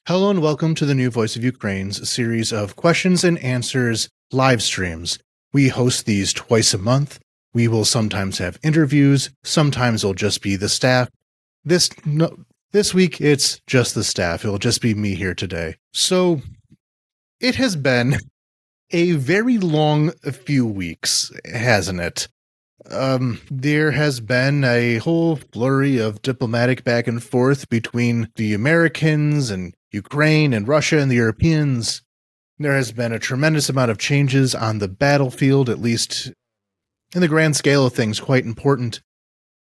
Hello and welcome to the New Voice of Ukraine's series of questions and answers live streams. We host these twice a month. We will sometimes have interviews, sometimes it'll just be the staff. This week, it's just the staff. It'll just be me here today. So, it has been a very long few weeks, hasn't it? There has been a whole flurry of diplomatic back and forth between the Americans and Ukraine and Russia and the Europeans. There has been a tremendous amount of changes on the battlefield, at least in the grand scale of things, quite important.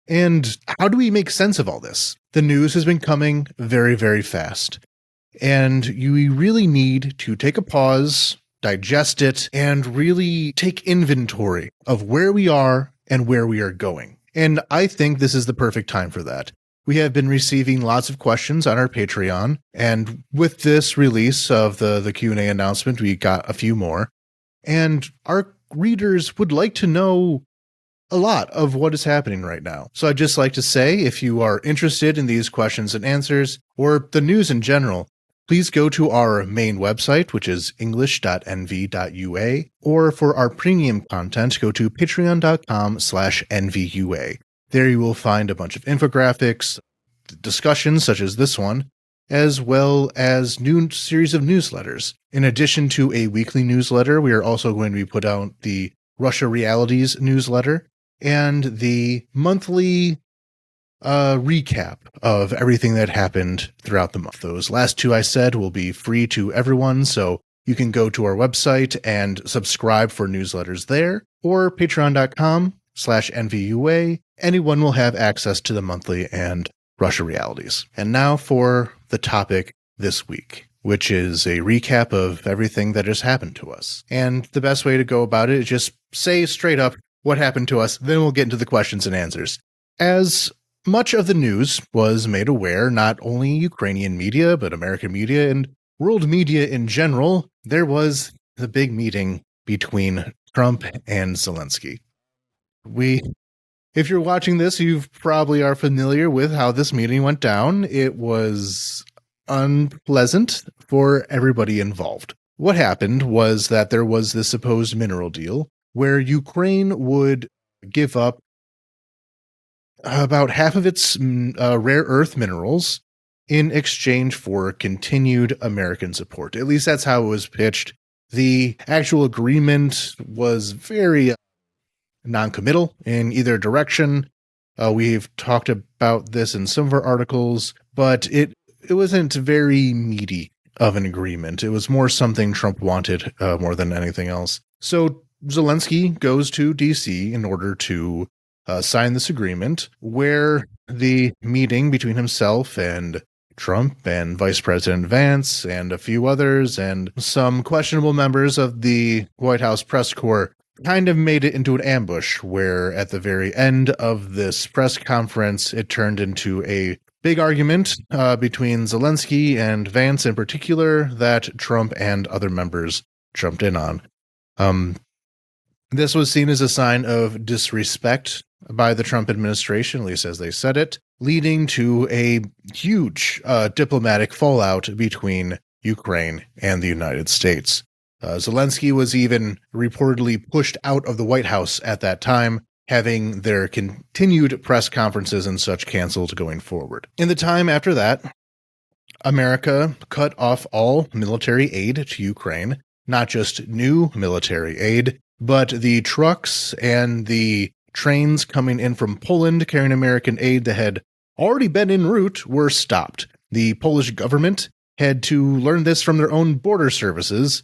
And how do we make sense of all this? The news has been coming very, very fast. And you really need to take a pause, digest it, and really take inventory of where we are and where we are going. And I think this is the perfect time for that. We have been receiving lots of questions on our Patreon, and with this release of the Q&A announcement, we got a few more. And our readers would like to know a lot of what is happening right now. So I'd just like to say, if you are interested in these questions and answers, or the news in general, please go to our main website, which is english.nv.ua, or for our premium content, go to patreon.com/nvua. There you will find a bunch of infographics, discussions such as this one, as well as new series of newsletters. In addition to a weekly newsletter, we are also going to be put out the Russia Realities newsletter and the monthly recap of everything that happened throughout the month. Those last two I said will be free to everyone, so you can go to our website and subscribe for newsletters there, or patreon.com/nvua. Anyone will have access to the monthly and Russia Realities. And now for the topic this week, which is a recap of everything that has happened to us. And the best way to go about it is just say straight up what happened to us, then we'll get into the questions and answers. As much of the news was made aware, not only Ukrainian media, but American media and world media in general, there was the big meeting between Trump and Zelensky. If you're watching this, you probably are familiar with how this meeting went down. It was unpleasant for everybody involved. What happened was that there was this supposed mineral deal where Ukraine would give up about half of its rare earth minerals in exchange for continued American support. At least that's how it was pitched. The actual agreement was very non-committal in either direction. We've talked about this in some of our articles, but it wasn't very meaty of an agreement. It was more something Trump wanted more than anything else. So Zelensky goes to D.C. in order to sign this agreement, where the meeting between himself and Trump and Vice President Vance and a few others and some questionable members of the White House press corps kind of made it into an ambush, where at the very end of this press conference, it turned into a big argument between Zelensky and Vance in particular that Trump and other members jumped in on. This was seen as a sign of disrespect by the Trump administration, at least as they said it, leading to a huge diplomatic fallout between Ukraine and the United States. Zelensky was even reportedly pushed out of the White House at that time, having their continued press conferences and such canceled going forward. In the time after that, America cut off all military aid to Ukraine, not just new military aid, but the trucks and the trains coming in from Poland carrying American aid that had already been en route were stopped. The Polish government had to learn this from their own border services.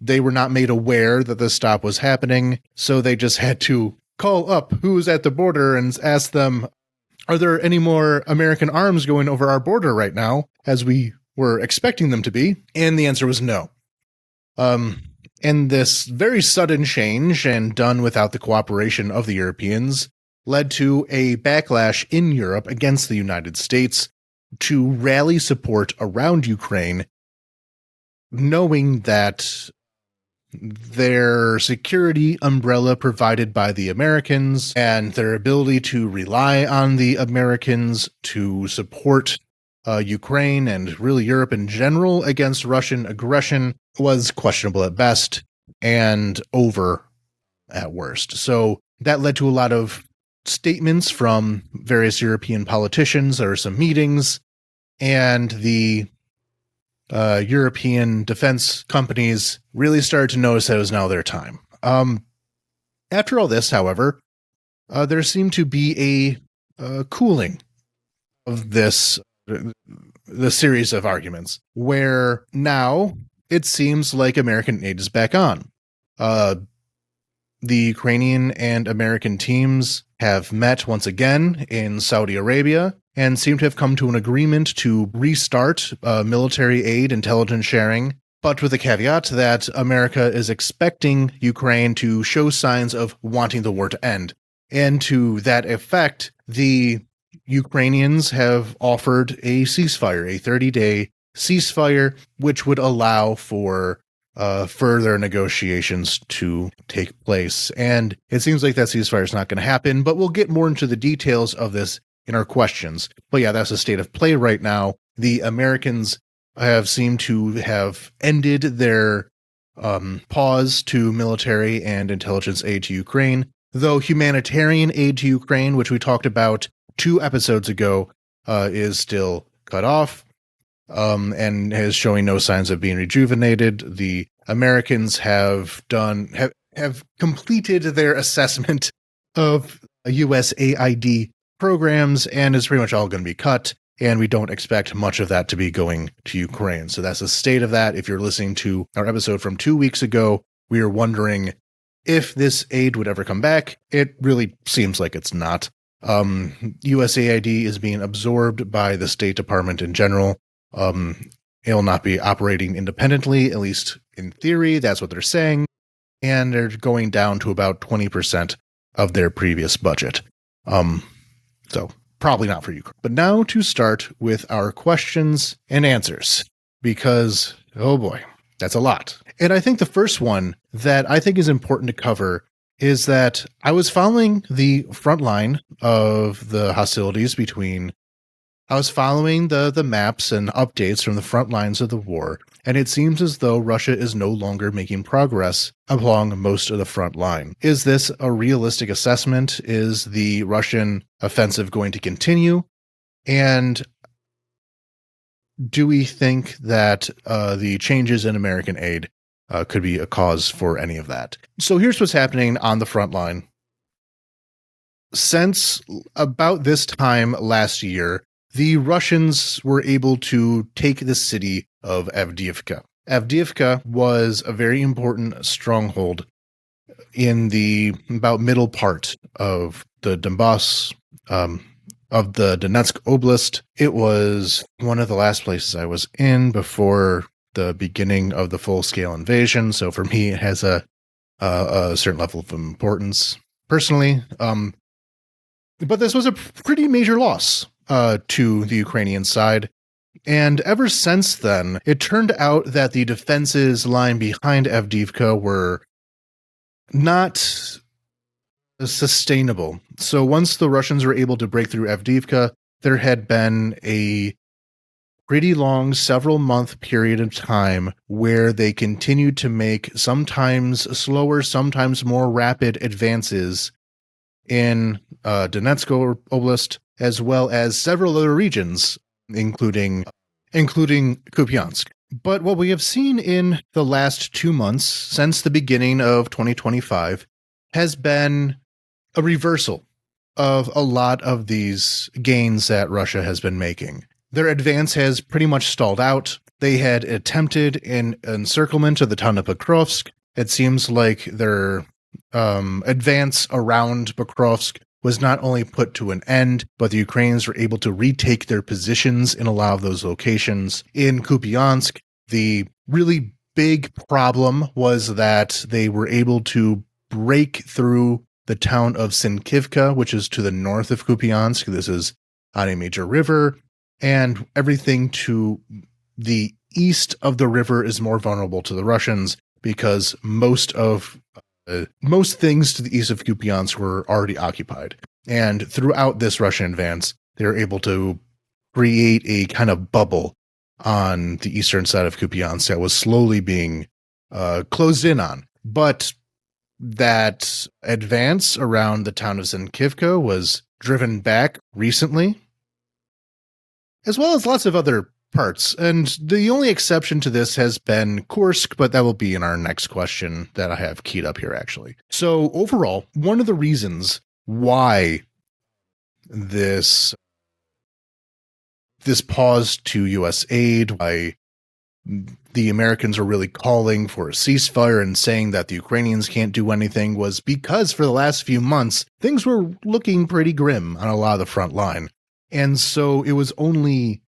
They were not made aware that this stop was happening, so they just had to call up who's at the border and ask them, are there any more American arms going over our border right now, as we were expecting them to be? And the answer was no. And this very sudden change, and done without the cooperation of the Europeans, led to a backlash in Europe against the United States to rally support around Ukraine, knowing that their security umbrella provided by the Americans and their ability to rely on the Americans to support Ukraine and really Europe in general against Russian aggression was questionable at best and over at worst. So that led to a lot of statements from various European politicians. There were some meetings, and the European defense companies really started to notice that it was now their time. After all this, however, there seemed to be a cooling of the series of arguments, where now it seems like American aid is back on. The Ukrainian and American teams have met once again in Saudi Arabia and seem to have come to an agreement to restart military aid intelligence sharing, but with the caveat that America is expecting Ukraine to show signs of wanting the war to end. And to that effect, the Ukrainians have offered a ceasefire, a 30-day ceasefire, which would allow for further negotiations to take place. And it seems like that ceasefire is not going to happen, but we'll get more into the details of this in our questions. But yeah, that's the state of play right now. The Americans have seemed to have ended their pause to military and intelligence aid to Ukraine, though humanitarian aid to Ukraine, which we talked about 2 episodes ago, is still cut off. And is showing no signs of being rejuvenated. The Americans have completed their assessment of USAID programs, and it's pretty much all going to be cut. And we don't expect much of that to be going to Ukraine. So that's the state of that. If you're listening to our episode from 2 weeks ago, we were wondering if this aid would ever come back. It really seems like it's not. USAID is being absorbed by the State Department in general. It'll not be operating independently, at least in theory. That's what they're saying. And they're going down to about 20% of their previous budget. So probably not for Ukraine. But now to start with our questions and answers, because, oh boy, that's a lot. And I think the first one that I think is important to cover is that I was following the front line of the hostilities I was following the maps and updates from the front lines of the war, and it seems as though Russia is no longer making progress along most of the front line. Is this a realistic assessment? Is the Russian offensive going to continue? And do we think that the changes in American aid could be a cause for any of that? So here's what's happening on the front line. Since about this time last year, the Russians were able to take the city of Avdiivka. Avdiivka was a very important stronghold in the about middle part of the Donbass, of the Donetsk Oblast. It was one of the last places I was in before the beginning of the full-scale invasion. So for me, it has a certain level of importance personally. But this was a pretty major loss to the Ukrainian side. And ever since then, it turned out that the defenses lying behind Avdiivka were not sustainable. So once the Russians were able to break through Avdiivka, there had been a pretty long, several-month period of time where they continued to make sometimes slower, sometimes more rapid advances in Donetsk Oblast, as well as several other regions, including Kupiansk. But what we have seen in the last 2 months, since the beginning of 2025, has been a reversal of a lot of these gains that Russia has been making. Their advance has pretty much stalled out. They had attempted an encirclement of the town of Pokrovsk. It seems like their advance around Pokrovsk was not only put to an end, but the Ukrainians were able to retake their positions in a lot of those locations. In Kupiansk, the really big problem was that they were able to break through the town of Sinkivka, which is to the north of Kupiansk. This is on a major river, and everything to the east of the river is more vulnerable to the Russians because most things to the east of Kupiansk were already occupied. And throughout this Russian advance, they were able to create a kind of bubble on the eastern side of Kupiansk that was slowly being closed in on. But that advance around the town of Zenkivka was driven back recently, as well as lots of other parts. And the only exception to this has been Kursk, but that will be in our next question that I have keyed up here, actually. So overall, one of the reasons why this pause to U.S. aid, why the Americans were really calling for a ceasefire and saying that the Ukrainians can't do anything, was because for the last few months, things were looking pretty grim on a lot of the front line. And so it was only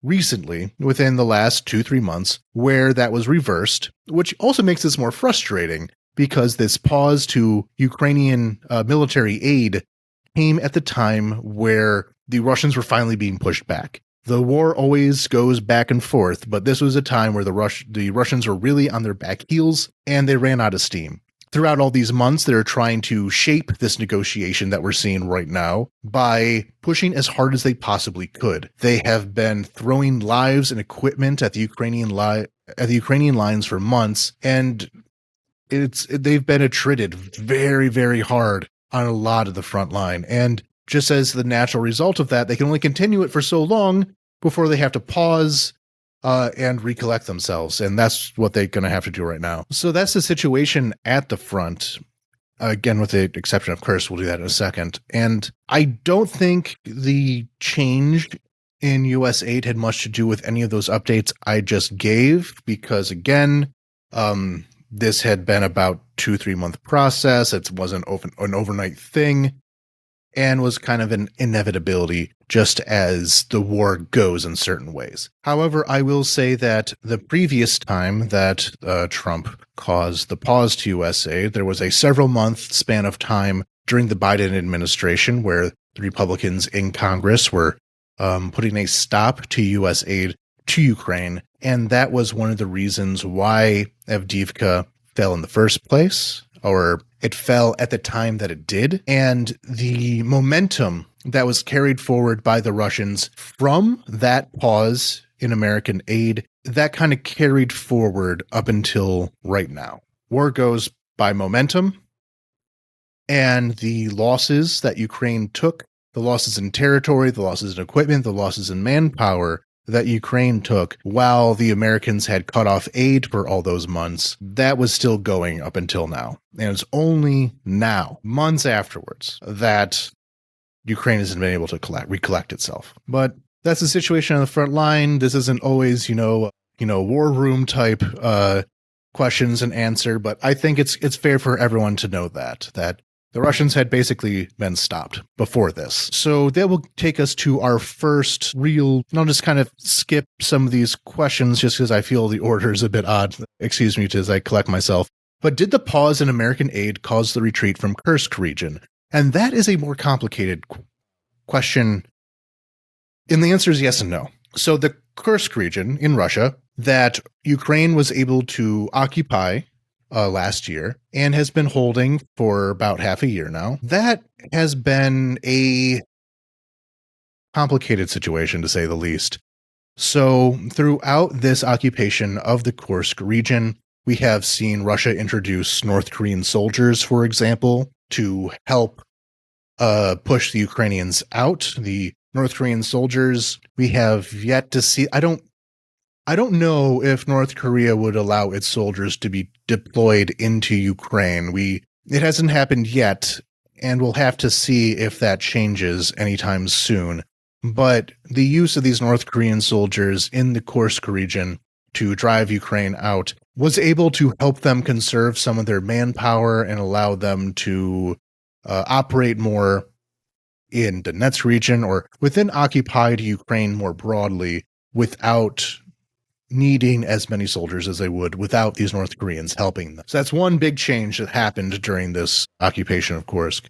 recently, within the last 2-3 months, where that was reversed, which also makes this more frustrating because this pause to Ukrainian military aid came at the time where the Russians were finally being pushed back. The war always goes back and forth, but this was a time where the Russians were really on their back heels and they ran out of steam. Throughout all these months, they're trying to shape this negotiation that we're seeing right now by pushing as hard as they possibly could. They have been throwing lives and equipment at the Ukrainian lines for months, and they've been attrited very, very hard on a lot of the front line. And just as the natural result of that, they can only continue it for so long before they have to pause and recollect themselves. And that's what they're going to have to do right now. So that's the situation at the front. Again, with the exception of Kursk, we'll do that in a second. And I don't think the change in U.S. aid had much to do with any of those updates I just gave, because again, this had been about 2-3 month process. It wasn't an overnight thing and was kind of an inevitability just as the war goes in certain ways. However, I will say that the previous time that Trump caused the pause to U.S. aid, there was a several-month span of time during the Biden administration where the Republicans in Congress were putting a stop to U.S. aid to Ukraine, and that was one of the reasons why Avdiivka fell in the first place, or it fell at the time that it did. And the momentum that was carried forward by the Russians from that pause in American aid, that kind of carried forward up until right now. War goes by momentum, and the losses that Ukraine took, the losses in territory, the losses in equipment, the losses in manpower that Ukraine took while the Americans had cut off aid for all those months, that was still going up until now. And it's only now, months afterwards, that Ukraine hasn't been able to recollect itself. But that's the situation on the front line. This isn't always, war room type questions and answer, but I think it's fair for everyone to know that the Russians had basically been stopped before this. So that will take us to our first real, I'll just kind of skip some of these questions just because I feel the order is a bit odd. Excuse me as I collect myself. But did the pause in American aid cause the retreat from Kursk region? And that is a more complicated question. And the answer is yes and no. So the Kursk region in Russia that Ukraine was able to occupy last year and has been holding for about half a year now. That has been a complicated situation, to say the least. So throughout this occupation of the Kursk region, we have seen Russia introduce North Korean soldiers, for example, to help push the Ukrainians out. The North Korean soldiers, we have yet to see. I don't know if North Korea would allow its soldiers to be deployed into Ukraine. It hasn't happened yet, and we'll have to see if that changes anytime soon. But the use of these North Korean soldiers in the Kursk region to drive Ukraine out was able to help them conserve some of their manpower and allow them to operate more in Donetsk region or within occupied Ukraine more broadly without needing as many soldiers as they would without these North Koreans helping them. So that's one big change that happened during this occupation of Kursk.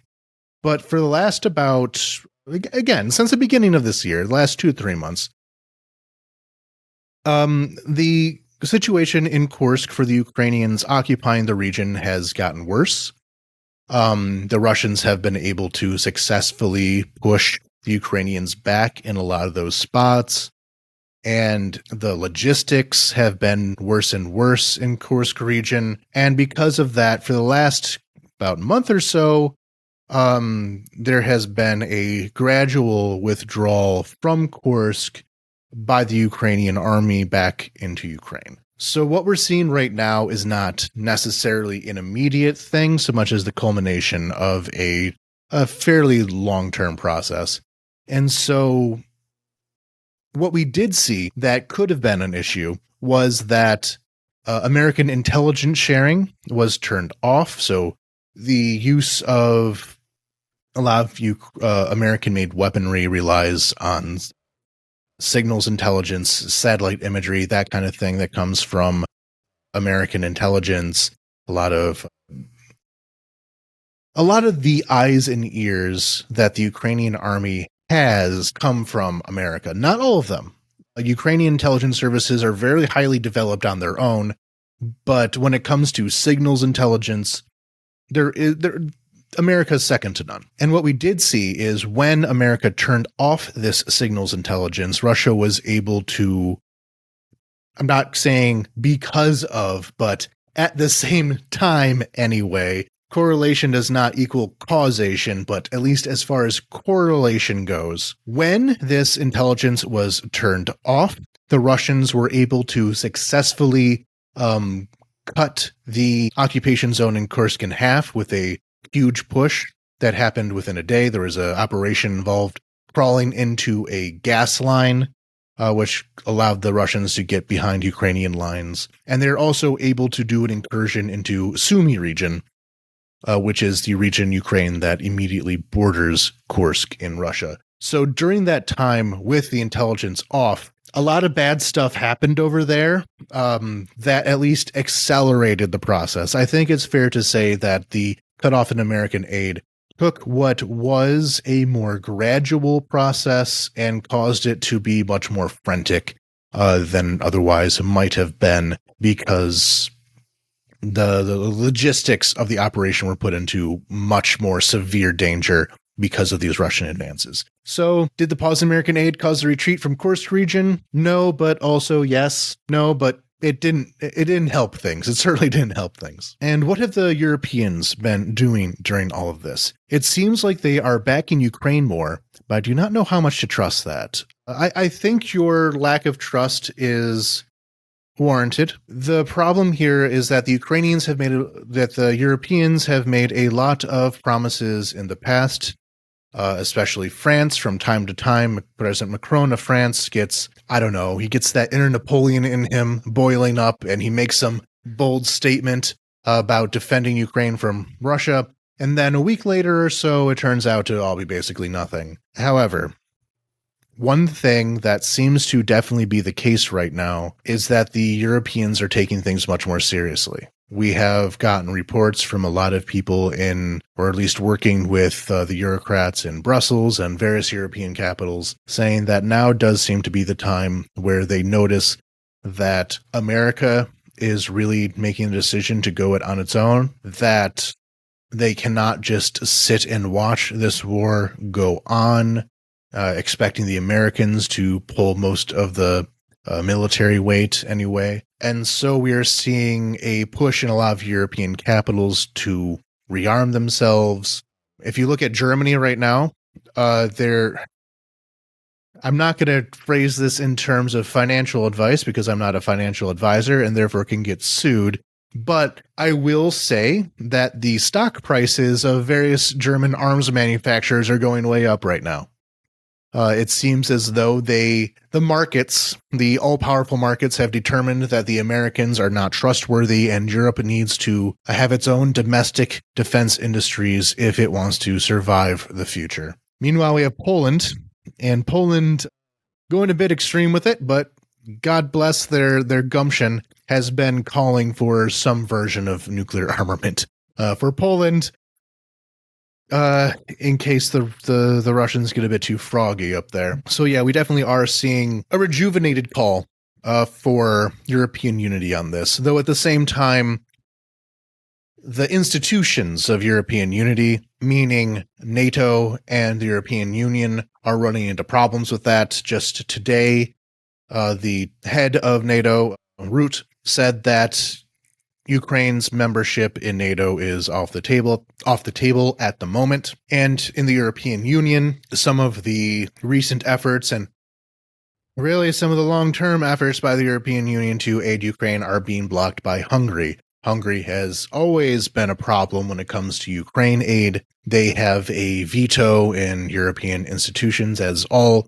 But for the last again, since the beginning of this year, the last 2-3 months, the situation in Kursk for the Ukrainians occupying the region has gotten worse. The Russians have been able to successfully push the Ukrainians back in a lot of those spots. And the logistics have been worse and worse in Kursk region. And because of that, for the last about month or so, there has been a gradual withdrawal from Kursk by the Ukrainian army back into Ukraine. So what we're seeing right now is not necessarily an immediate thing so much as the culmination of a fairly long-term process. And so what we did see that could have been an issue was that American intelligence sharing was turned off. So the use of a lot of American-made weaponry relies on signals intelligence, satellite imagery, that kind of thing that comes from American intelligence. A lot of the eyes and ears that the Ukrainian army has come from America. Not all of them. Ukrainian intelligence services are very highly developed on their own, but when it comes to signals intelligence, America's second to none. And what we did see is when America turned off this signals intelligence, Russia was able to, I'm not saying because of, but at the same time anyway, correlation does not equal causation, but at least as far as correlation goes, when this intelligence was turned off, the Russians were able to successfully cut the occupation zone in Kursk in half with a huge push that happened within a day. There was an operation involved crawling into a gas line, which allowed the Russians to get behind Ukrainian lines. And they're also able to do an incursion into Sumy region, which is the region in Ukraine that immediately borders Kursk in Russia. So during that time with the intelligence off, a lot of bad stuff happened over there that at least accelerated the process. I think it's fair to say that the cutoff in American aid took what was a more gradual process and caused it to be much more frantic than otherwise might have been, because the logistics of the operation were put into much more severe danger because of these Russian advances. So, did the pause in American aid cause the retreat from Kursk region? No, but also yes. No, but it didn't help things. It certainly didn't help things. And what have the Europeans been doing during all of this? It seems like they are backing Ukraine more, but I do not know how much to trust that. I think your lack of trust is warranted. The problem here is that the Europeans have made a lot of promises in the past, especially France. From time to time, President Macron of France gets, he gets that inner Napoleon in him boiling up, and he makes some bold statement about defending Ukraine from Russia. And then a week later or so, it turns out to all be basically nothing. However, one thing that seems to definitely be the case right now is that the Europeans are taking things much more seriously. We have gotten reports from a lot of people in, or at least working with the bureaucrats in Brussels and various European capitals, saying that now does seem to be the time where they notice that America is really making a decision to go it on its own, that they cannot just sit and watch this war go on, expecting the Americans to pull most of the military weight anyway. And so we are seeing a push in a lot of European capitals to rearm themselves. If you look at Germany right now, I'm not going to phrase this in terms of financial advice because I'm not a financial advisor and therefore can get sued. But I will say that the stock prices of various German arms manufacturers are going way up right now. It seems as though the all-powerful markets have determined that the Americans are not trustworthy and Europe needs to have its own domestic defense industries if it wants to survive the future. Meanwhile, we have Poland, and Poland going a bit extreme with it, but God bless their gumption, has been calling for some version of nuclear armament for Poland. In case the Russians get a bit too froggy up there. So yeah, we definitely are seeing a rejuvenated call for European unity on this, though at the same time, the institutions of European unity, meaning NATO and the European Union, are running into problems with that. Just today, the head of NATO, Rutte, said that Ukraine's membership in NATO is off the table at the moment. And in the European Union, some of the recent efforts and really some of the long-term efforts by the European Union to aid Ukraine are being blocked by Hungary. Hungary has always been a problem when it comes to Ukraine aid. They have a veto in European institutions, as all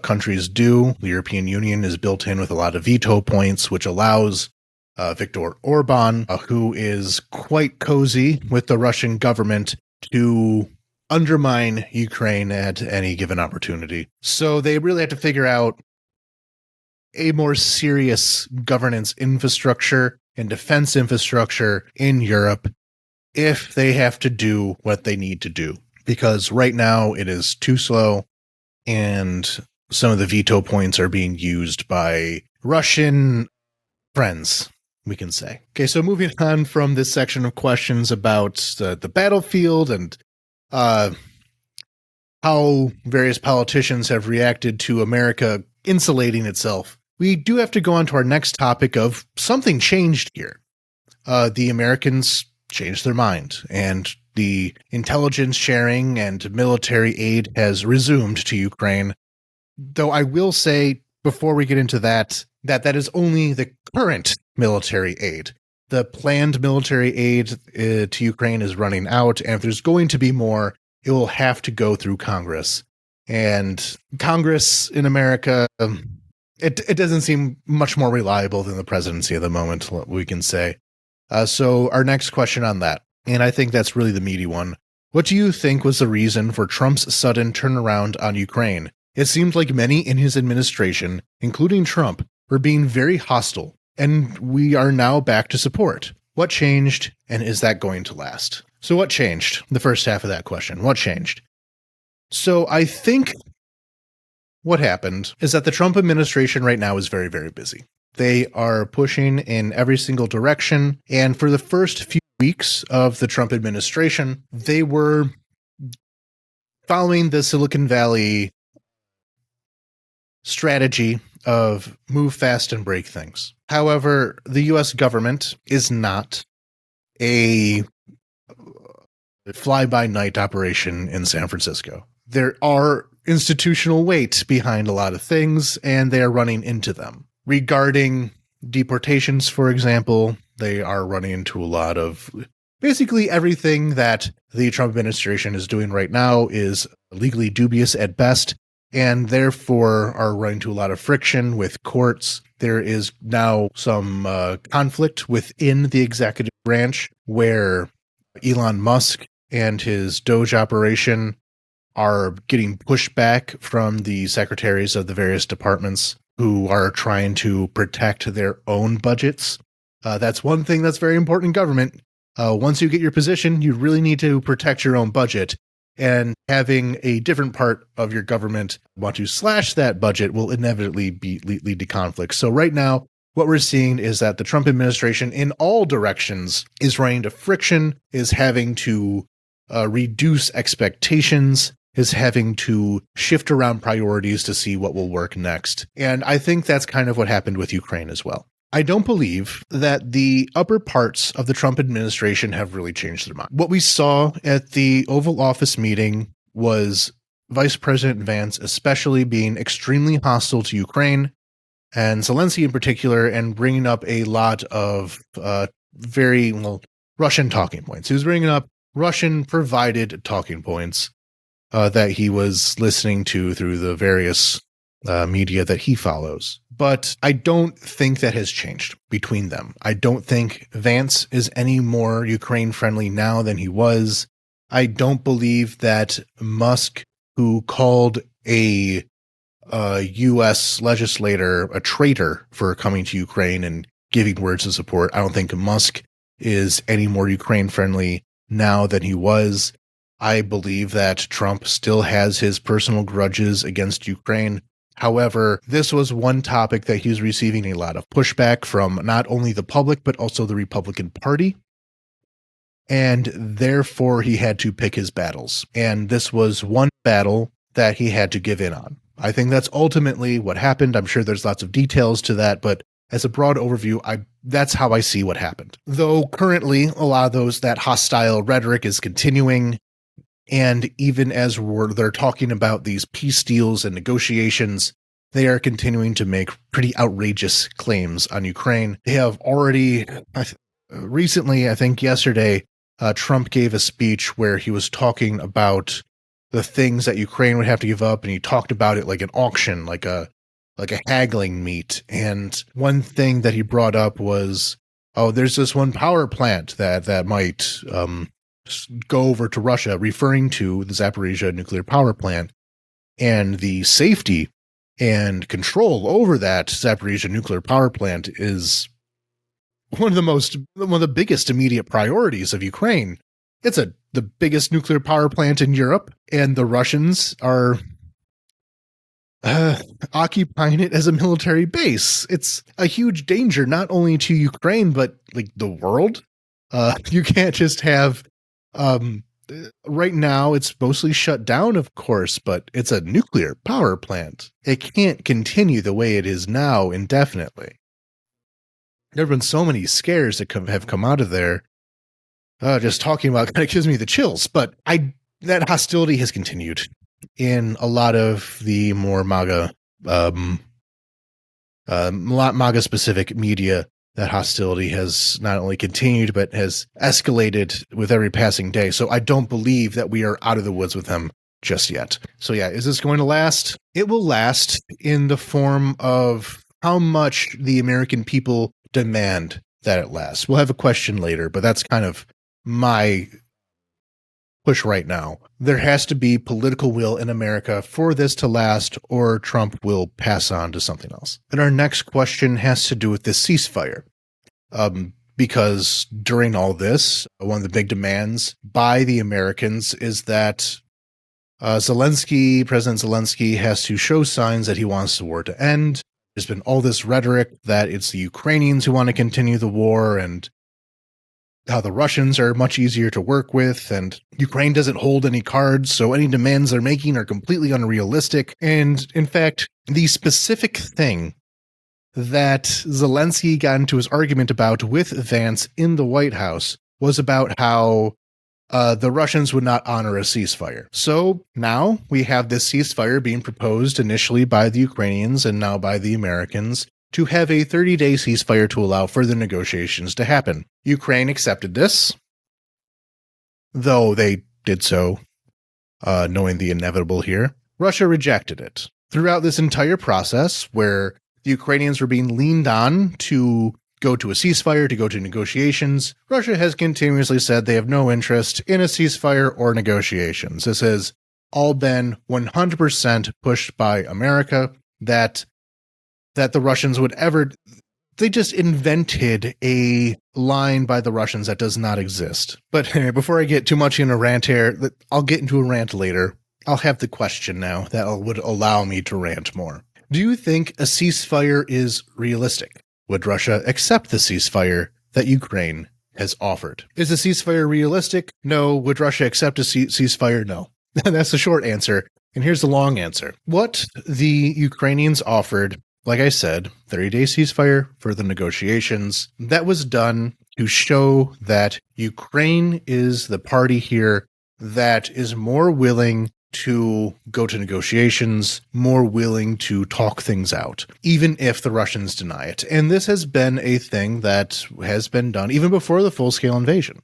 countries do. The European Union is built in with a lot of veto points, which allows Viktor Orban, who is quite cozy with the Russian government, to undermine Ukraine at any given opportunity. So they really have to figure out a more serious governance infrastructure and defense infrastructure in Europe if they have to do what they need to do. Because right now it is too slow, and some of the veto points are being used by Russian friends, we can say. Okay, so moving on from this section of questions about the battlefield and how various politicians have reacted to America insulating itself, we do have to go on to our next topic of something changed here. The Americans changed their mind, and the intelligence sharing and military aid has resumed to Ukraine. Though I will say, before we get into that is only the current military aid. The planned military aid to Ukraine is running out, and if there's going to be more, it will have to go through Congress. And Congress in America, it doesn't seem much more reliable than the presidency at the moment, we can say. So our next question on that, and I think that's really the meaty one. What do you think was the reason for Trump's sudden turnaround on Ukraine? It seemed like many in his administration, including Trump, were being very hostile, and we are now back to support. What changed, and is that going to last? So what changed? The first half of that question. What changed? So I think what happened is that the Trump administration right now is very, very busy. They are pushing in every single direction, and for the first few weeks of the Trump administration, they were following the Silicon Valley strategy of move fast and break things. However, the U.S. government is not a fly-by-night operation in San Francisco. There are institutional weight behind a lot of things, and they are running into them. Regarding deportations, for example, they are running into a lot of basically everything that the Trump administration is doing right now is legally dubious at best, and therefore are running into a lot of friction with courts. There is now some conflict within the executive branch where Elon Musk and his Doge operation are getting pushback from the secretaries of the various departments who are trying to protect their own budgets. That's one thing that's very important in government. Once you get your position, you really need to protect your own budget. And having a different part of your government want to slash that budget will inevitably lead to conflict. So right now, what we're seeing is that the Trump administration in all directions is running into friction, is having to reduce expectations, is having to shift around priorities to see what will work next. And I think that's kind of what happened with Ukraine as well. I don't believe that the upper parts of the Trump administration have really changed their mind. What we saw at the Oval Office meeting was Vice President Vance especially being extremely hostile to Ukraine, and Zelensky in particular, and bringing up a lot of very Russian talking points. He was bringing up Russian-provided talking points that he was listening to through the various media that he follows. But I don't think that has changed between them. I don't think Vance is any more Ukraine-friendly now than he was. I don't believe that Musk, who called a U.S. legislator a traitor for coming to Ukraine and giving words of support, I don't think Musk is any more Ukraine-friendly now than he was. I believe that Trump still has his personal grudges against Ukraine. However, this was one topic that he was receiving a lot of pushback from not only the public, but also the Republican Party. and therefore he had to pick his battles. And this was one battle that he had to give in on. I think that's ultimately what happened. I'm sure there's lots of details to that, but as a broad overview, that's how I see what happened. Though currently, a lot of that hostile rhetoric is continuing, and even as they're talking about these peace deals and negotiations, they are continuing to make pretty outrageous claims on Ukraine. They have already, recently, I think yesterday, Trump gave a speech where he was talking about the things that Ukraine would have to give up, and he talked about it like an auction, like a haggling meet. And one thing that he brought up was, there's this one power plant that might go over to Russia, referring to the Zaporizhzhia nuclear power plant, and the safety and control over that Zaporizhzhia nuclear power plant is one of the biggest immediate priorities of Ukraine. It's the biggest nuclear power plant in Europe, and the Russians are occupying it as a military base. It's a huge danger, not only to Ukraine, but like the world. You can't just have, right now it's mostly shut down, of course, but it's a nuclear power plant. It can't continue the way it is now indefinitely. There have been so many scares that have come out of there. Just talking about kind of gives me the chills, but that hostility has continued in a lot of the more MAGA specific media. That hostility has not only continued, but has escalated with every passing day. So I don't believe that we are out of the woods with them just yet. So yeah, is this going to last? It will last in the form of how much the American people demand that it lasts. We'll have a question later, but that's kind of my push right now. There has to be political will in America for this to last, or Trump will pass on to something else. And our next question has to do with this ceasefire. Because during all this, one of the big demands by the Americans is that President Zelensky has to show signs that he wants the war to end. There's been all this rhetoric that it's the Ukrainians who want to continue the war, and how the Russians are much easier to work with, and Ukraine doesn't hold any cards, so any demands they're making are completely unrealistic. And in fact, the specific thing that Zelensky got into his argument about with Vance in the White House was about how the Russians would not honor a ceasefire. So now we have this ceasefire being proposed initially by the Ukrainians and now by the Americans to have a 30-day ceasefire to allow further negotiations to happen. Ukraine accepted this, though they did so knowing the inevitable here. Russia rejected it. Throughout this entire process, where the Ukrainians were being leaned on to go to a ceasefire, to go to negotiations, Russia has continuously said they have no interest in a ceasefire or negotiations. This has all been 100% pushed by America, that the Russians would ever... They just invented a line by the Russians that does not exist. But before I get too much in a rant here, I'll get into a rant later. I'll have the question now that would allow me to rant more. Do you think a ceasefire is realistic? Would Russia accept the ceasefire that Ukraine has offered? Is a ceasefire realistic? No. Would Russia accept a ceasefire? No. That's the short answer. And here's the long answer. What the Ukrainians offered, like I said, 30-day ceasefire for the negotiations, that was done to show that Ukraine is the party here that is more willing to go to negotiations, more willing to talk things out, even if the Russians deny it. And this has been a thing that has been done even before the full-scale invasion.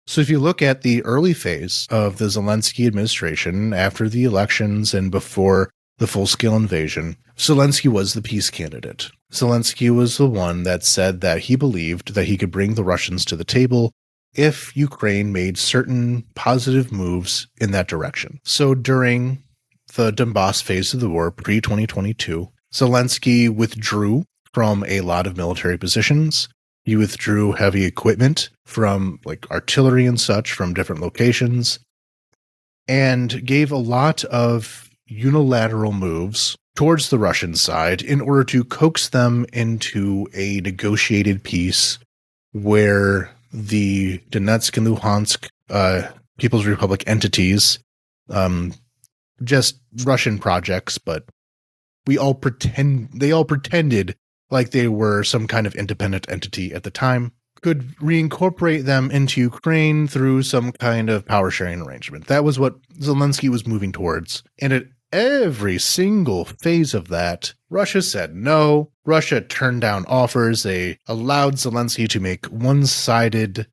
So if you look at the early phase of the Zelensky administration, after the elections and before the full-scale invasion, Zelensky was the peace candidate. Zelensky was the one that said that he believed that he could bring the Russians to the table if Ukraine made certain positive moves in that direction. So during the Donbass phase of the war, pre-2022, Zelensky withdrew from a lot of military positions. He withdrew heavy equipment from like artillery and such from different locations, and gave a lot of unilateral moves towards the Russian side in order to coax them into a negotiated peace where the Donetsk and Luhansk People's Republic entities, just Russian projects, but they all pretended like they were some kind of independent entity at the time, could reincorporate them into Ukraine through some kind of power sharing arrangement. That was what Zelensky was moving towards. And at every single phase of that, Russia said no. Russia turned down offers. They allowed Zelensky to make one-sided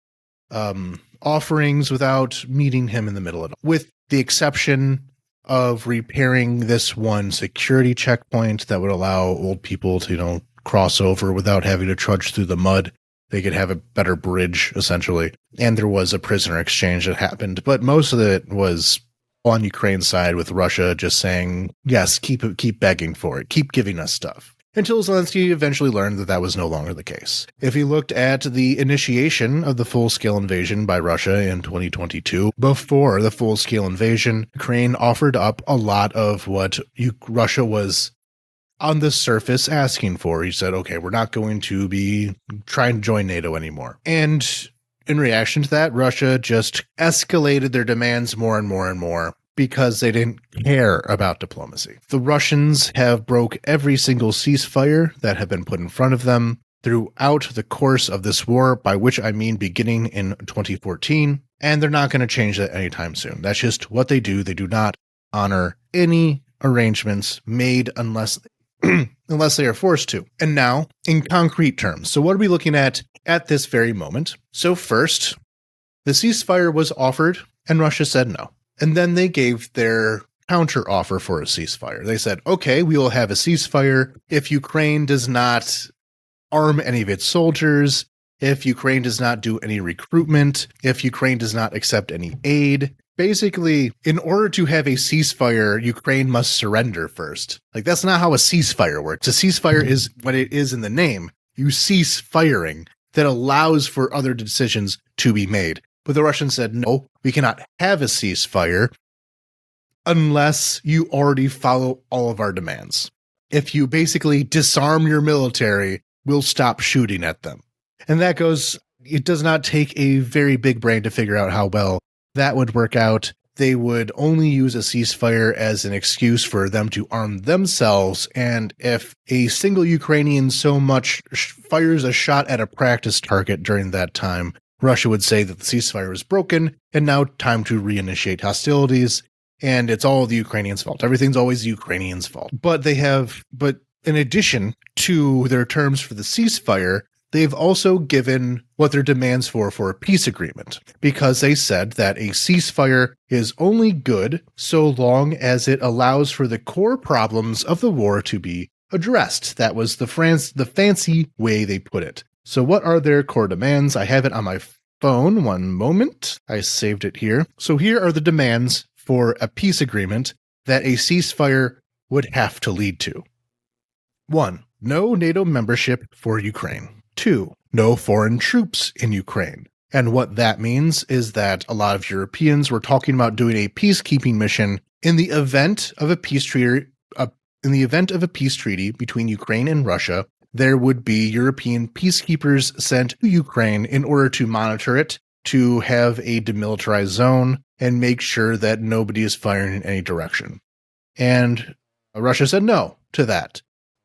offerings without meeting him in the middle at all, with the exception of repairing this one security checkpoint that would allow old people to, cross over without having to trudge through the mud. They could have a better bridge, essentially. And there was a prisoner exchange that happened. But most of it was on Ukraine's side, with Russia just saying, yes, keep begging for it. Keep giving us stuff. Until Zelensky eventually learned that was no longer the case. If he looked at the initiation of the full-scale invasion by Russia in 2022, before the full-scale invasion, Ukraine offered up a lot of what Russia was on the surface asking for. He said, okay, we're not going to be trying to join NATO anymore. And in reaction to that, Russia just escalated their demands more and more and more because they didn't care about diplomacy. The Russians have broke every single ceasefire that have been put in front of them throughout the course of this war, by which I mean beginning in 2014, and they're not going to change that anytime soon. That's just what they do. They do not honor any arrangements made unless they are forced to. And now, in concrete terms, so what are we looking at this very moment? So first, the ceasefire was offered, and Russia said no. And then they gave their counter offer for a ceasefire. They said, okay, we will have a ceasefire if Ukraine does not arm any of its soldiers, if Ukraine does not do any recruitment, if Ukraine does not accept any aid. Basically, in order to have a ceasefire, Ukraine must surrender first. That's not how a ceasefire works. A ceasefire is what it is in the name. You cease firing. That allows for other decisions to be made. But the Russians said, no, we cannot have a ceasefire unless you already follow all of our demands. If you basically disarm your military, we'll stop shooting at them. And it does not take a very big brain to figure out how well that would work out. They would only use a ceasefire as an excuse for them to arm themselves, and if a single Ukrainian so much fires a shot at a practice target during that time, Russia would say that the ceasefire is broken, and now time to reinitiate hostilities, and it's all the Ukrainians' fault. Everything's always the Ukrainians' fault. But in addition to their terms for the ceasefire, they've also given what their demands for a peace agreement, because they said that a ceasefire is only good so long as it allows for the core problems of the war to be addressed. That was the fancy way they put it. So what are their core demands? I have it on my phone. One moment. I saved it here. So here are the demands for a peace agreement that a ceasefire would have to lead to. 1. No NATO membership for Ukraine. 2. No foreign troops in Ukraine. And what that means is that a lot of Europeans were talking about doing a peacekeeping mission in the event of a peace treaty. In the event of a peace treaty between Ukraine and Russia, there would be European peacekeepers sent to Ukraine in order to monitor it, to have a demilitarized zone, and make sure that nobody is firing in any direction. And Russia said no to that.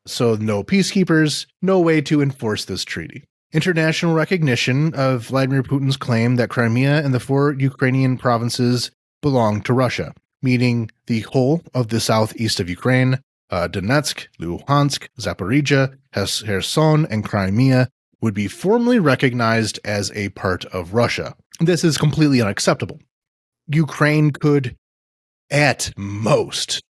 So no peacekeepers, no way to enforce this treaty. International recognition of Vladimir Putin's claim that Crimea and the 4 Ukrainian provinces belong to Russia, meaning the whole of the southeast of Ukraine, Donetsk, Luhansk, Zaporizhia, Kherson, and Crimea would be formally recognized as a part of Russia. This is completely unacceptable. Ukraine could, at most,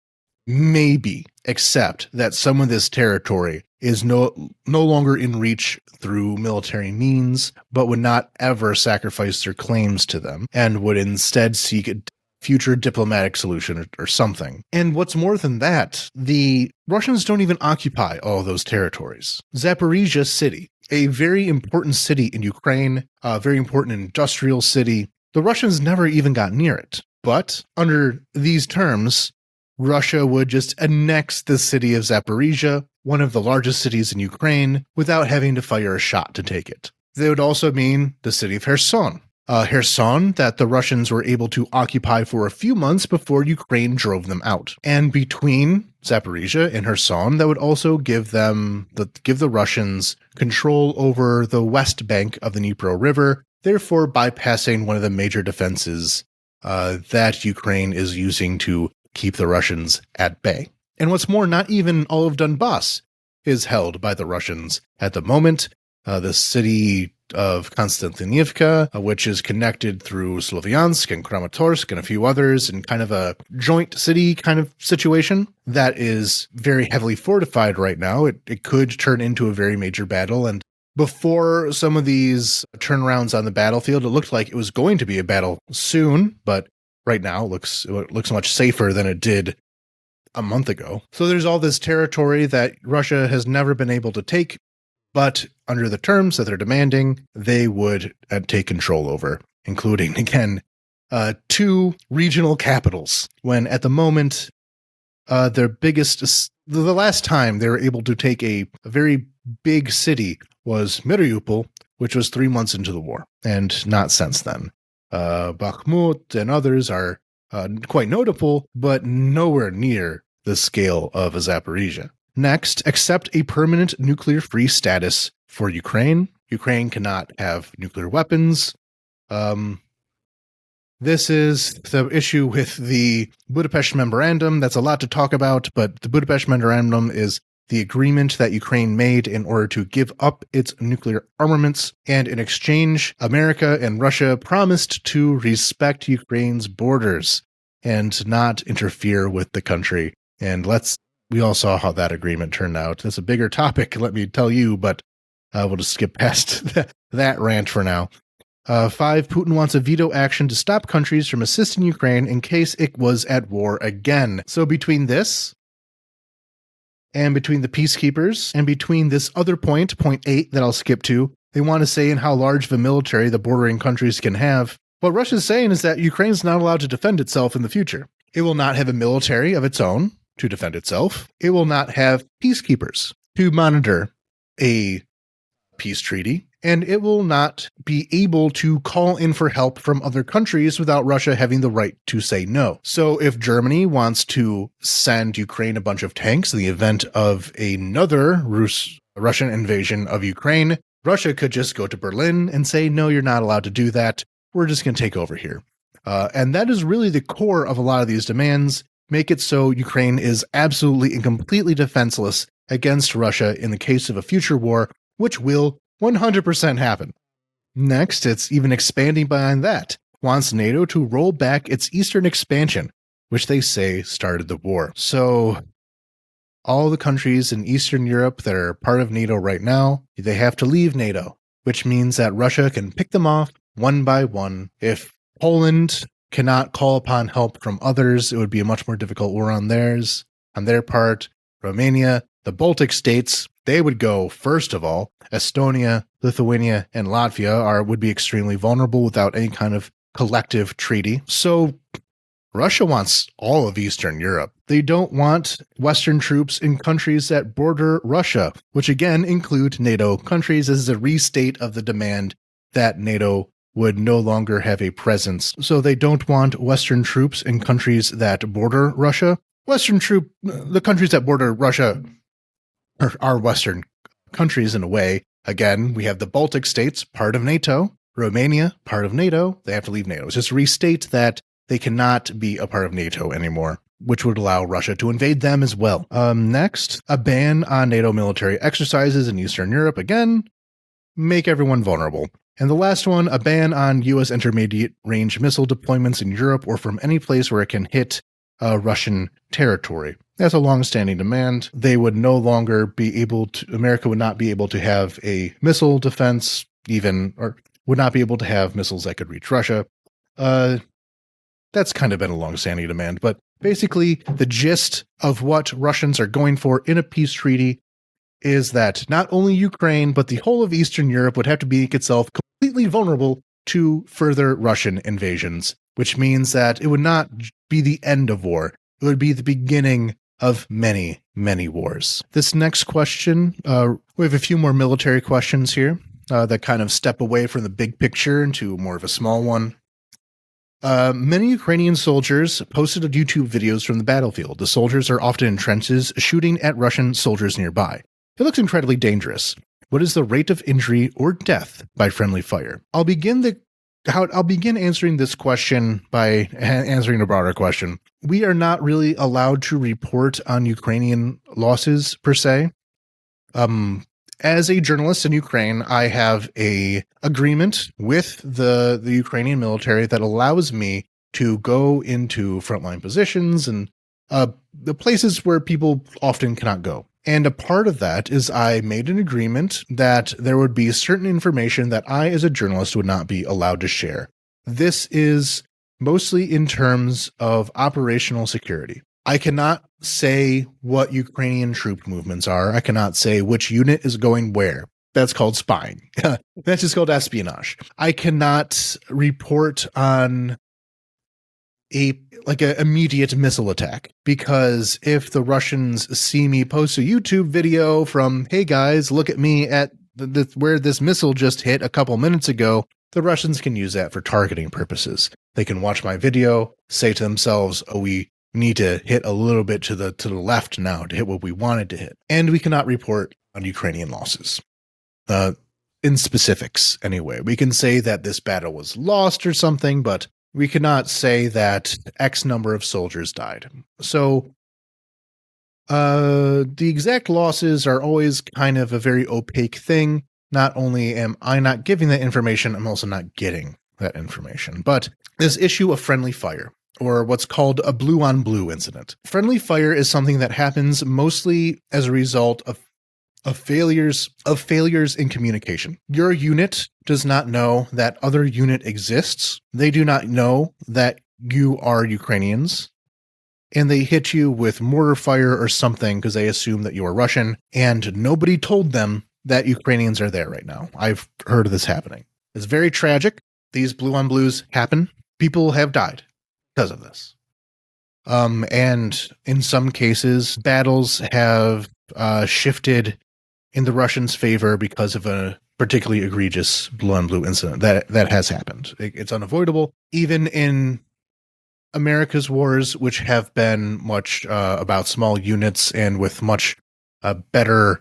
maybe accept that some of this territory is no longer in reach through military means, but would not ever sacrifice their claims to them, and would instead seek a future diplomatic solution or something. And what's more than that, the Russians don't even occupy all those territories. Zaporizhia city, a very important city in Ukraine, a very important industrial city, the Russians never even got near it. But under these terms, Russia would just annex the city of Zaporizhia, one of the largest cities in Ukraine, without having to fire a shot to take it. They would also mean the city of Kherson. Kherson that the Russians were able to occupy for a few months before Ukraine drove them out. And between Zaporizhia and Kherson, that would also give the Russians control over the west bank of the Dnipro River, therefore bypassing one of the major defenses that Ukraine is using to keep the Russians at bay. And what's more, not even all of Donbass is held by the Russians at the moment. The city of Konstantinivka, which is connected through Slovyansk and Kramatorsk and a few others, and kind of a joint city kind of situation that is very heavily fortified right now. It could turn into a very major battle. And before some of these turnarounds on the battlefield, it looked like it was going to be a battle soon, but right now it looks much safer than it did a month ago. So there's all this territory that Russia has never been able to take, but under the terms that they're demanding, they would take control over, including, again, 2 regional capitals, when at the moment, the last time they were able to take a very big city was Mariupol, which was 3 months into the war, and not since then. Bakhmut and others are quite notable, but nowhere near the scale of Zaporizhia. Next, accept a permanent nuclear-free status for Ukraine. Ukraine cannot have nuclear weapons. This is the issue with the Budapest Memorandum. That's a lot to talk about, but the Budapest Memorandum is the agreement that Ukraine made in order to give up its nuclear armaments, and in exchange, America and Russia promised to respect Ukraine's borders and not interfere with the country. And we all saw how that agreement turned out. That's a bigger topic, let me tell you, but we'll just skip past that rant for now. 5, Putin wants a veto action to stop countries from assisting Ukraine in case it was at war again. So between this, and between the peacekeepers, and between this other point 8 that I'll skip to, they want to say in how large of a military the bordering countries can have. What Russia's saying is that Ukraine's not allowed to defend itself in the future. It will not have a military of its own to defend itself. It will not have peacekeepers to monitor a peace treaty, and it will not be able to call in for help from other countries without Russia having the right to say no. So if Germany wants to send Ukraine a bunch of tanks in the event of another Russian invasion of Ukraine, Russia could just go to Berlin and say, no, you're not allowed to do that. We're just going to take over here. And that is really the core of a lot of these demands. Make it so Ukraine is absolutely and completely defenseless against Russia in the case of a future war, which will 100% happen. Next, it's even expanding beyond that. Wants NATO to roll back its eastern expansion, which they say started the war. So all the countries in Eastern Europe that are part of NATO right now, they have to leave NATO, which means that Russia can pick them off one by one. If Poland cannot call upon help from others, it would be a much more difficult war on their part. Romania, the Baltic states, they would go first of all. Estonia, Lithuania, and Latvia would be extremely vulnerable without any kind of collective treaty. So Russia wants all of Eastern Europe. They don't want Western troops in countries that border Russia, which again include NATO countries. This is a restate of the demand that NATO would no longer have a presence. So they don't want Western troops in countries that border Russia. The countries that border Russia are Western countries in a way. Again, we have the Baltic states, part of NATO. Romania, part of NATO. They have to leave NATO. It's just restate that they cannot be a part of NATO anymore, which would allow Russia to invade them as well. Next, a ban on NATO military exercises in Eastern Europe. Again, make everyone vulnerable. And the last one, a ban on U.S. intermediate range missile deployments in Europe or from any place where it can hit Russian territory. That's a long-standing demand. They would no longer be able to, America would not be able to have a missile defense or would not be able to have missiles that could reach Russia. That's kind of been a long-standing demand, but basically the gist of what Russians are going for in a peace treaty is that not only Ukraine, but the whole of Eastern Europe would have to make itself completely vulnerable to further Russian invasions, which means that it would not be the end of war. It would be the beginning of many, many wars. This next question, we have a few more military questions here. that kind of step away from the big picture into more of a small one. Many Ukrainian soldiers posted YouTube videos from the battlefield. The soldiers are often in trenches shooting at Russian soldiers nearby. It looks incredibly dangerous. What is the rate of injury or death by friendly fire? I'll begin answering this question by answering a broader question. We are not really allowed to report on Ukrainian losses per se. As a journalist in Ukraine, I have a agreement with the Ukrainian military that allows me to go into frontline positions and the places where people often cannot go. And a part of that is I made an agreement that there would be certain information that I, as a journalist, would not be allowed to share. This is mostly in terms of operational security. I cannot say what Ukrainian troop movements are. I cannot say which unit is going where. That's called spying. That's just called espionage. I cannot report on an immediate missile attack, because if the Russians see me post a YouTube video from, hey guys, look at me at where this missile just hit a couple minutes ago, the Russians can use that for targeting purposes. They can watch my video, say to themselves, oh, we need to hit a little bit to the left now to hit what we wanted to hit. And we cannot report on Ukrainian losses. In specifics, anyway. We can say that this battle was lost or something, but we cannot say that X number of soldiers died. So the exact losses are always kind of a very opaque thing. Not only am I not giving that information, I'm also not getting that information. But this issue of friendly fire, or what's called a blue-on-blue incident. Friendly fire is something that happens mostly as a result of failures in communication. Your unit does not know that other unit exists. They do not know that you are Ukrainians. And they hit you with mortar fire or something because they assume that you are Russian, and nobody told them that Ukrainians are there right now. I've heard of this happening. It's very tragic. These blue-on-blues happen. People have died because of this. And in some cases, battles have shifted in the Russians' favor because of a particularly egregious blue-on-blue incident. That has happened. It's unavoidable. Even in America's wars, which have been much about small units and with much better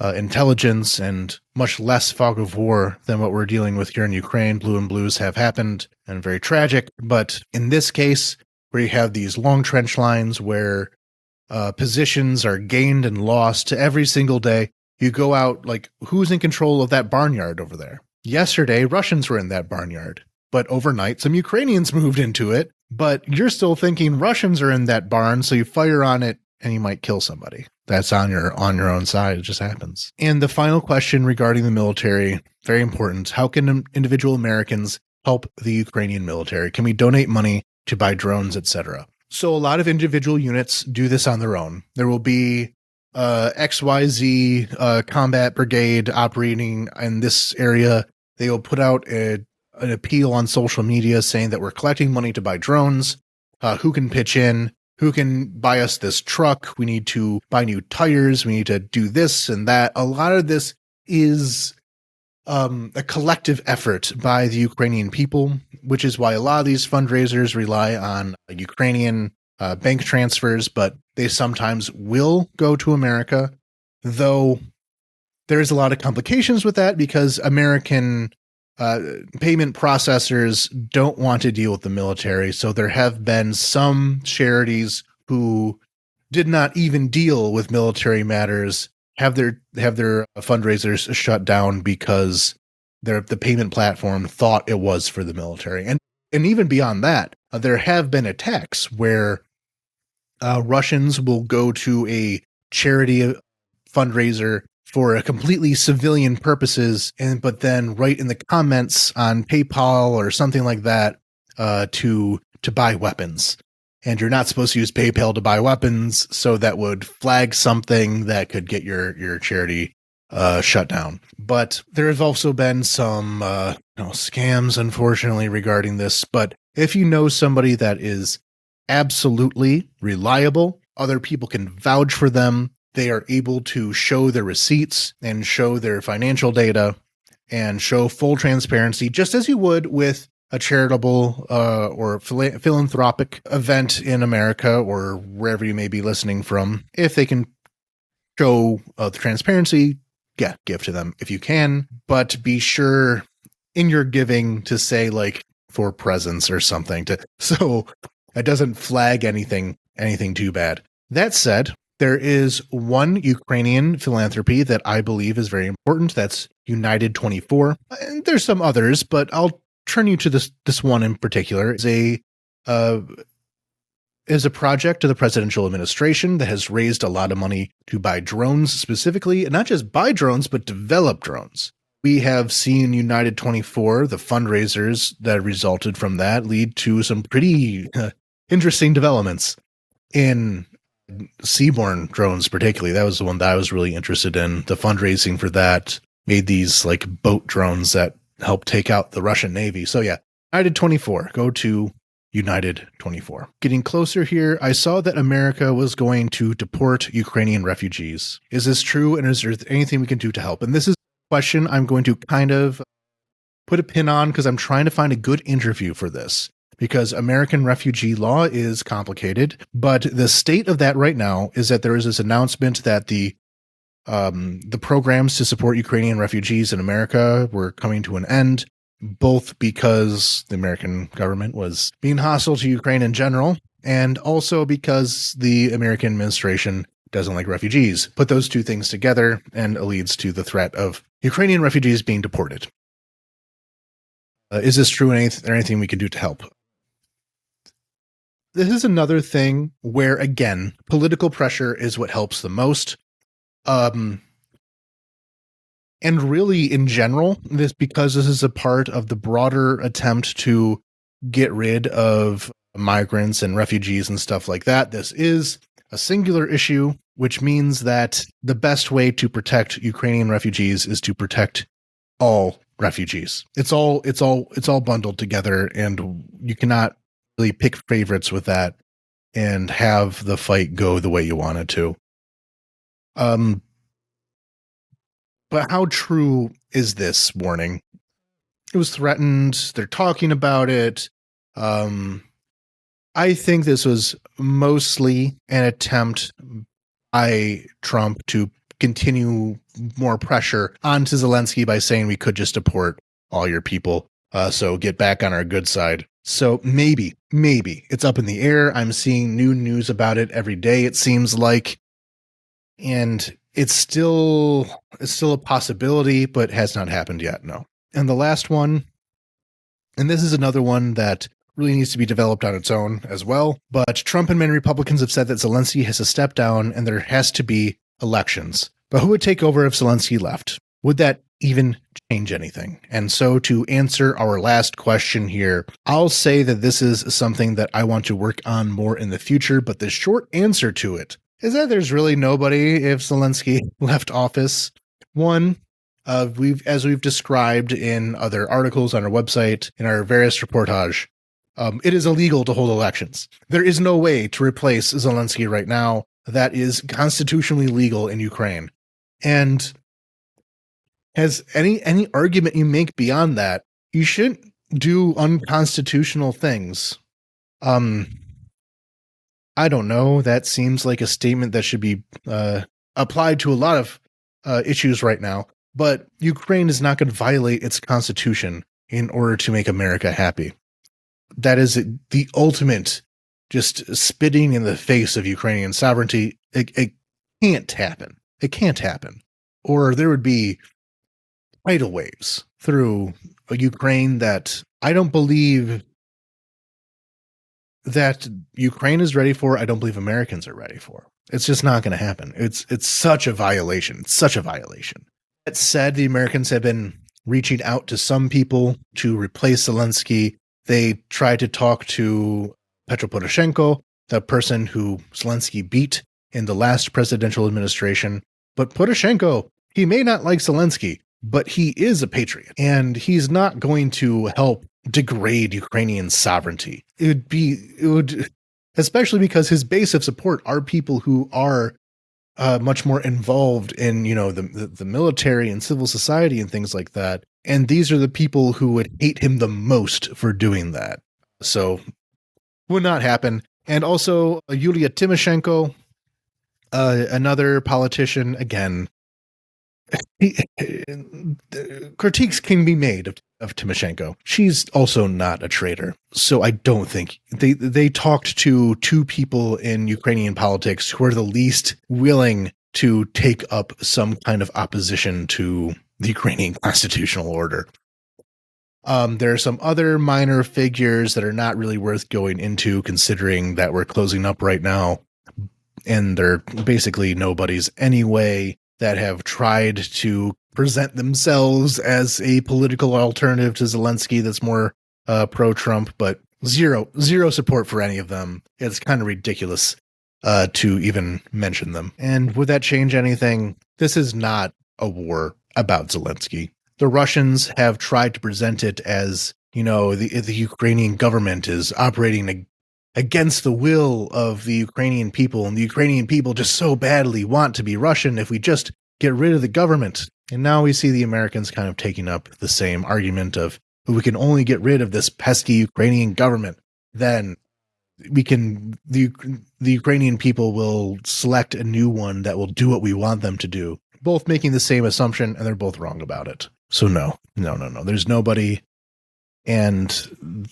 intelligence and much less fog of war than what we're dealing with here in Ukraine, blue and blues have happened and very tragic. But in this case, where you have these long trench lines where positions are gained and lost every single day, you go out, like, who's in control of that barnyard over there? Yesterday, Russians were in that barnyard, but overnight, some Ukrainians moved into it, but you're still thinking Russians are in that barn, so you fire on it and you might kill somebody. That's on your own side. It just happens. And the final question regarding the military, very important. How can individual Americans help the Ukrainian military? Can we donate money to buy drones, etc.? So a lot of individual units do this on their own. There will be XYZ combat brigade operating in this area. They will put out an appeal on social media saying that we're collecting money to buy drones. Who can pitch in? Who can buy us this truck? We need to buy new tires. We need to do this and that. A lot of this is a collective effort by the Ukrainian people, which is why a lot of these fundraisers rely on Ukrainian bank transfers, but they sometimes will go to America, though there's a lot of complications with that because American payment processors don't want to deal with the military. So there have been some charities who did not even deal with military matters have their fundraisers shut down because the payment platform thought it was for the military. And even beyond that, there have been attacks where Russians will go to a charity fundraiser for a completely civilian purposes, but then write in the comments on PayPal or something like that to buy weapons. And you're not supposed to use PayPal to buy weapons, so that would flag something that could get your charity shut down. But there have also been some scams, unfortunately, regarding this. But if you know somebody that is absolutely reliable, other people can vouch for them, they are able to show their receipts and show their financial data, and show full transparency, just as you would with a charitable or philanthropic event in America or wherever you may be listening from. If they can show the transparency, yeah, give to them if you can, but be sure in your giving to say like for presents or something so it doesn't flag anything too bad. That said, there is one Ukrainian philanthropy that I believe is very important. That's United 24. And there's some others, but I'll turn you to this one in particular. It's a project of the presidential administration that has raised a lot of money to buy drones specifically, and not just buy drones, but develop drones. We have seen United 24, the fundraisers that resulted from that, lead to some pretty interesting developments in seaborne drones, particularly. That was the one that I was really interested in. The fundraising for that made these like boat drones that help take out the Russian Navy. So yeah, United 24, go to United 24. Getting closer here, I saw that America was going to deport Ukrainian refugees. Is this true? And is there anything we can do to help? And this is a question I'm going to kind of put a pin on because I'm trying to find a good interview for this. Because American refugee law is complicated, but the state of that right now is that there is this announcement that the programs to support Ukrainian refugees in America were coming to an end, both because the American government was being hostile to Ukraine in general, and also because the American administration doesn't like refugees. Put those two things together, and it leads to the threat of Ukrainian refugees being deported. Is this true? Anything we can do to help? This is another thing where, again, political pressure is what helps the most. And really, in general, because this is a part of the broader attempt to get rid of migrants and refugees and stuff like that. This is a singular issue, which means that the best way to protect Ukrainian refugees is to protect all refugees. It's all bundled together, and you cannot really pick favorites with that and have the fight go the way you want it to. But how true is this warning? It was threatened. They're talking about it. I think this was mostly an attempt by Trump to continue more pressure onto Zelensky by saying we could just deport all your people. So get back on our good side. So maybe it's up in the air. I'm seeing new news about it every day, it seems like. And it's still a possibility, but has not happened yet. No. And the last one, and this is another one that really needs to be developed on its own as well. But Trump and many Republicans have said that Zelensky has to step down and there has to be elections. But who would take over if Zelensky left? Would that even change anything? And so to answer our last question here, I'll say that this is something that I want to work on more in the future, but the short answer to it is that there's really nobody if Zelensky left office. One, as we've described in other articles on our website, in our various reportage, it is illegal to hold elections. There is no way to replace Zelensky right now that is constitutionally legal in Ukraine. And as any argument you make beyond that, you shouldn't do unconstitutional things. I don't know. That seems like a statement that should be applied to a lot of issues right now. But Ukraine is not going to violate its constitution in order to make America happy. That is the ultimate just spitting in the face of Ukrainian sovereignty. It can't happen. It can't happen. Or there would be tidal waves through Ukraine that I don't believe that Ukraine is ready for. I don't believe Americans are ready for. It's just not going to happen. It's such a violation. It's such a violation. That said, the Americans have been reaching out to some people to replace Zelensky. They tried to talk to Petro Poroshenko, the person who Zelensky beat in the last presidential administration. But Poroshenko, he may not like Zelensky, but he is a patriot, and he's not going to help degrade Ukrainian sovereignty. It would, especially because his base of support are people who are much more involved in, the military and civil society and things like that. And these are the people who would hate him the most for doing that. So, would not happen. And also, Yulia Tymoshenko, another politician, again, critiques can be made of Tymoshenko. She's also not a traitor. So I don't think they talked to two people in Ukrainian politics who are the least willing to take up some kind of opposition to the Ukrainian constitutional order. There are some other minor figures that are not really worth going into, considering that we're closing up right now, and they're basically nobodies anyway, that have tried to present themselves as a political alternative to Zelensky that's more pro-Trump, but zero support for any of them. It's kind of ridiculous to even mention them. And would that change anything? This is not a war about Zelensky. The Russians have tried to present it as, the Ukrainian government is operating against the will of the Ukrainian people, and the Ukrainian people just so badly want to be Russian if we just get rid of the government. And now we see the Americans kind of taking up the same argument of, if we can only get rid of this pesky Ukrainian government, then we can, the Ukrainian people will select a new one that will do what we want them to do. Both making the same assumption, and they're both wrong about it. So no. There's nobody. And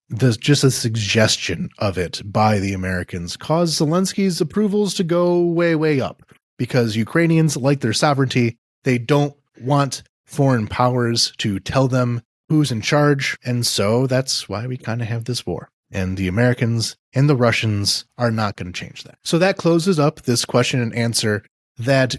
there's just a suggestion of it by the Americans caused Zelensky's approvals to go way, way up, because Ukrainians like their sovereignty. They don't want foreign powers to tell them who's in charge. And so that's why we kind of have this war. And the Americans and the Russians are not going to change that. So that closes up this question and answer that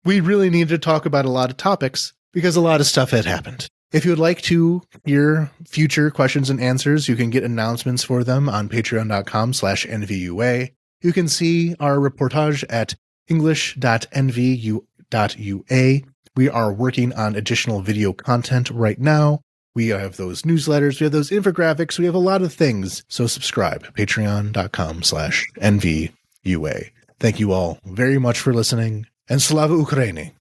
we really need to talk about a lot of topics because a lot of stuff had happened. If you would like to hear future questions and answers, you can get announcements for them on patreon.com/nvua. You can see our reportage at english.nvu.ua. We are working on additional video content right now. We have those newsletters, we have those infographics, we have a lot of things. So subscribe, patreon.com/nvua. Thank you all very much for listening, and Slava Ukraini!